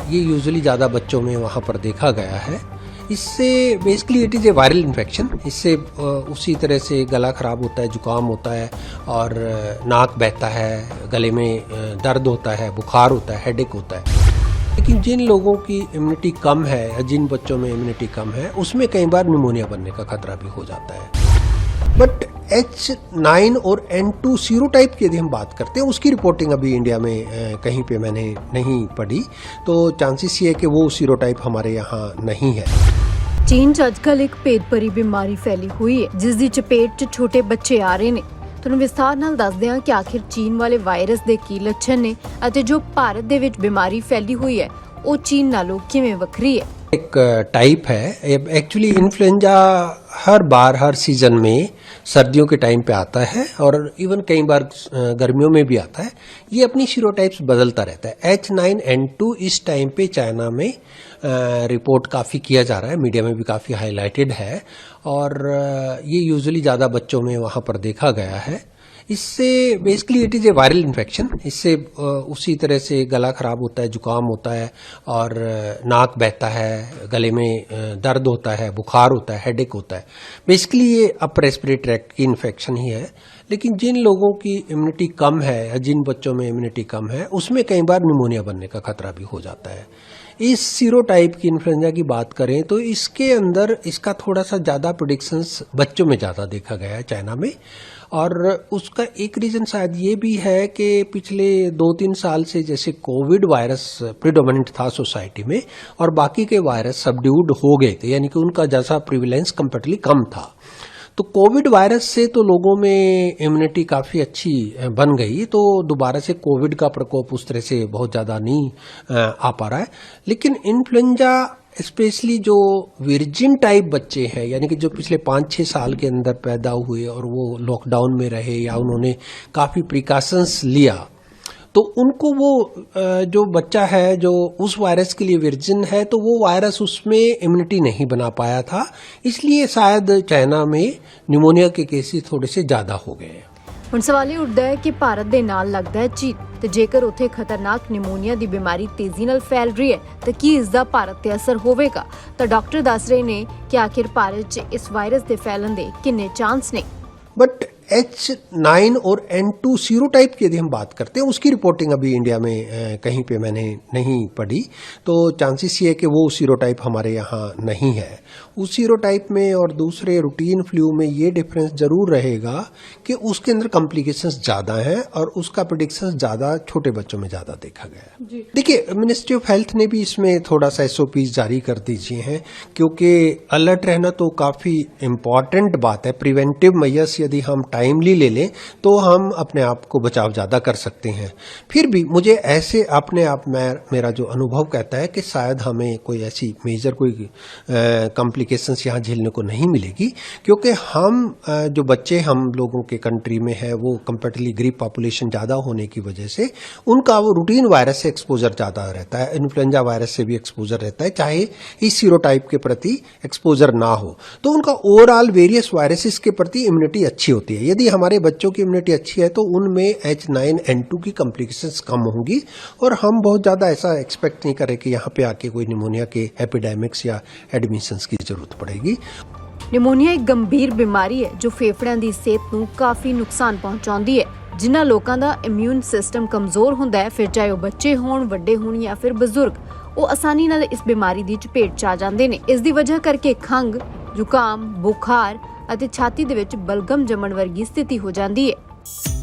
ये यूजुअली ज़्यादा बच्चों में वहाँ पर देखा गया है। इससे basically it is a viral infection. इससे उसी तरह से गला ख़राब होता है, जुकाम होता है और नाक बहता है, गले में दर्द होता है, बुखार होता है, हेडेक होता है। लेकिन जिन लोगों की इम्यूनिटी कम है या जिन बच्चों में इम्यूनिटी कम है, उसमें कई बार निमोनिया बनने का खतरा भी हो जाता है। बट H9 और N2 सीरोटाइप की यदि हम बात करते हैं, उसकी रिपोर्टिंग अभी इंडिया में कहीं पे मैंने नहीं पढ़ी, तो चांसेस ये है कि वो सीरोटाइप हमारे यहाँ नहीं है। चीन 'ਚ ਅੱਜਕੱਲ ਇੱਕ ਭੇਦ ਭਰੀ ਬਿਮਾਰੀ ਫੈਲੀ ਹੋਈ ਹੈ, ਜਿਸ ਦੀ ਚਪੇਟ 'ਚ ਛੋਟੇ ਬੱਚੇ ਆ ਰਹੇ ਨੇ। ਤੁਹਾਨੂੰ ਵਿਸਥਾਰ ਨਾਲ ਦੱਸਦੇ ਹਾਂ ਕਿ ਆਖਿਰ ਚੀਨ ਵਾਲੇ ਵਾਇਰਸ ਦੇ ਕੀ ਲੱਛਣ ਨੇ ਅਤੇ ਜੋ ਭਾਰਤ ਦੇ ਵਿੱਚ ਬਿਮਾਰੀ ਫੈਲੀ ਹੋਈ ਹੈ ਉਹ ਚੀਨ ਨਾਲੋਂ ਕਿਵੇਂ ਵੱਖਰੀ ਹੈ। एक टाइप है एक्चुअली इन्फ्लुएंजा, हर बार हर सीजन में सर्दियों के टाइम पे आता है और इवन कई बार गर्मियों में भी आता है। ये अपनी सीरोटाइप्स बदलता रहता है। H9N2 इस टाइम पे चाइना में रिपोर्ट काफ़ी किया जा रहा है, मीडिया में भी काफ़ी हाईलाइटेड है और ये यूजुअली ज़्यादा बच्चों में वहाँ पर देखा गया है। इससे basically it is a viral infection. इससे उसी तरह से गला ख़राब होता है, जुकाम होता है और नाक बहता है, गले में दर्द होता है, बुखार होता है, हेडेक होता है। बेसिकली ये अपर रेस्पिरेटरी ट्रैक्ट की इन्फेक्शन ही है। लेकिन जिन लोगों की इम्यूनिटी कम है या जिन बच्चों में इम्यूनिटी कम है, उसमें कई बार निमोनिया बनने का खतरा भी हो जाता है। इस सीरोटाइप की इन्फ्लुएंजा की बात करें तो इसके अंदर इसका थोड़ा सा ज़्यादा प्रेडिक्शंस बच्चों में ज़्यादा देखा गया है चाइना में। और उसका एक रीज़न शायद ये भी है कि पिछले 2-3 साल से जैसे कोविड वायरस प्रिडोमिनेंट था सोसाइटी में और बाकी के वायरस सबड्यूड हो गए थे, यानी कि उनका जैसा प्रिविलेंस कंपैरेटिवली कम था। तो कोविड वायरस से तो लोगों में इम्यूनिटी काफ़ी अच्छी बन गई, तो दोबारा से कोविड का प्रकोप उस तरह से बहुत ज़्यादा नहीं आ पा रहा है। लेकिन इन्फ्लुएंजा स्पेशली जो वर्जिन टाइप बच्चे हैं, यानी कि जो पिछले 5-6 साल के अंदर पैदा हुए और वो लॉकडाउन में रहे या उन्होंने काफ़ी प्रिकॉशंस लिया, तो उनको वो जो बच्चा है जो उस वायरस के लिए वर्जिन है, तो वो वायरस उसमें इम्यूनिटी नहीं बना पाया था, इसलिए शायद चाइना में निमोनिया के केसेस थोड़े से ज़्यादा हो गए हैं। ਹੁਣ ਸਵਾਲ ਇਹ ਉੱਠਦਾ ਹੈ ਕਿ ਭਾਰਤ ਦੇ ਨਾਲ ਲੱਗਦਾ ਹੈ ਚੀਨ, ਤੇ ਜੇਕਰ ਉੱਥੇ ਖਤਰਨਾਕ ਨਿਮੋਨੀਆ ਦੀ ਬਿਮਾਰੀ ਤੇਜ਼ੀ ਨਾਲ ਫੈਲ ਰਹੀ ਹੈ ਤਾਂ ਕੀ ਇਸ ਦਾ ਭਾਰਤ ਤੇ ਅਸਰ ਹੋਵੇਗਾ। ਤਾਂ ਡਾਕਟਰ ਦੱਸ ਰਹੇ ਨੇ ਕਿ ਆਖਿਰ ਭਾਰਤ 'ਚ ਇਸ ਵਾਇਰਸ ਦੇ ਫੈਲਣ ਦੇ ਕਿੰਨੇ ਚਾਂਸ ਨੇ। बट H9 और N2 सीरोटाइप की यदि हम बात करते हैं, उसकी रिपोर्टिंग अभी इंडिया में कहीं पे मैंने नहीं पढ़ी, तो चांसेस ये है कि वो सीरोटाइप हमारे यहाँ नहीं है। उस सीरोटाइप में और दूसरे रूटीन फ्लू में ये डिफरेंस जरूर रहेगा कि उसके अंदर कॉम्प्लिकेशंस ज़्यादा हैं और उसका प्रेडिक्शन ज़्यादा छोटे बच्चों में ज़्यादा देखा गया है। देखिए, मिनिस्ट्री ऑफ हेल्थ ने भी इसमें थोड़ा सा SOPs जारी कर दीजिए हैं, क्योंकि अलर्ट रहना तो काफ़ी इम्पॉर्टेंट बात है। प्रिवेंटिव मेजर्स यदि हम टाइमली ले लें तो हम अपने आप को बचाव ज़्यादा कर सकते हैं। फिर भी मुझे ऐसे अपने आप में मेरा जो अनुभव कहता है कि शायद हमें कोई ऐसी मेजर कोई कॉम्प्लिकेशंस यहाँ झेलने को नहीं मिलेगी, क्योंकि हम जो बच्चे हम लोगों के कंट्री में है वो कंपैरेटिवली गरीब पॉपुलेशन ज़्यादा होने की वजह से उनका वो रूटीन वायरस से एक्सपोजर ज़्यादा रहता है, इन्फ्लुएंजा वायरस से भी एक्सपोजर रहता है, चाहे इस सीरोटाइप के प्रति एक्सपोजर ना हो। तो उनका ओवरऑल वेरियस वायरसेस के प्रति इम्यूनिटी अच्छी होती है। यदि हमारे बच्चों की इम्यूनिटी अच्छी है तो उनमें H9N2 की कॉम्प्लिकेशंस कम होंगी और हम बहुत ज़्यादा ऐसा एक्सपेक्ट नहीं करें कि यहाँ पे आके कोई निमोनिया के एपिडेमिक्स या एडमिशंस की जरूरत पड़ेगी। ਨਿਮੋਨੀਆ ਇੱਕ ਗੰਭੀਰ ਬਿਮਾਰੀ ਹੈ ਜੋ ਫੇਫੜਿਆਂ ਦੀ ਸਿਹਤ ਨੂੰ ਕਾਫੀ ਨੁਕਸਾਨ ਪਹੁੰਚਾਉਂਦੀ ਹੈ। ਜਿਨ੍ਹਾਂ ਲੋਕਾਂ ਦਾ ਇਮਿਊਨ ਸਿਸਟਮ ਕਮਜ਼ੋਰ ਹੁੰਦਾ ਹੈ, ਫਿਰ ਚਾਹੇ ਉਹ ਬੱਚੇ ਹੋਣ, ਵੱਡੇ ਹੋਣ ਜਾਂ ਫਿਰ ਬਜ਼ੁਰਗ, ਉਹ ਆਸਾਨੀ ਨਾਲ ਇਸ ਬਿਮਾਰੀ ਦੀ ਚਪੇਟ 'ਚ ਆ ਜਾਂਦੇ ਨੇ। ਇਸ ਦੀ ਵਜ੍ਹਾ ਕਰਕੇ ਖੰਘ, ਜ਼ੁਕਾਮ, ਬੁਖਾਰ ਅਤੇ ਛਾਤੀ ਦੇ ਵਿੱਚ ਬਲਗਮ ਜੰਮਣ ਵਰਗੀ ਸਥਿਤੀ ਹੋ ਜਾਂਦੀ ਹੈ।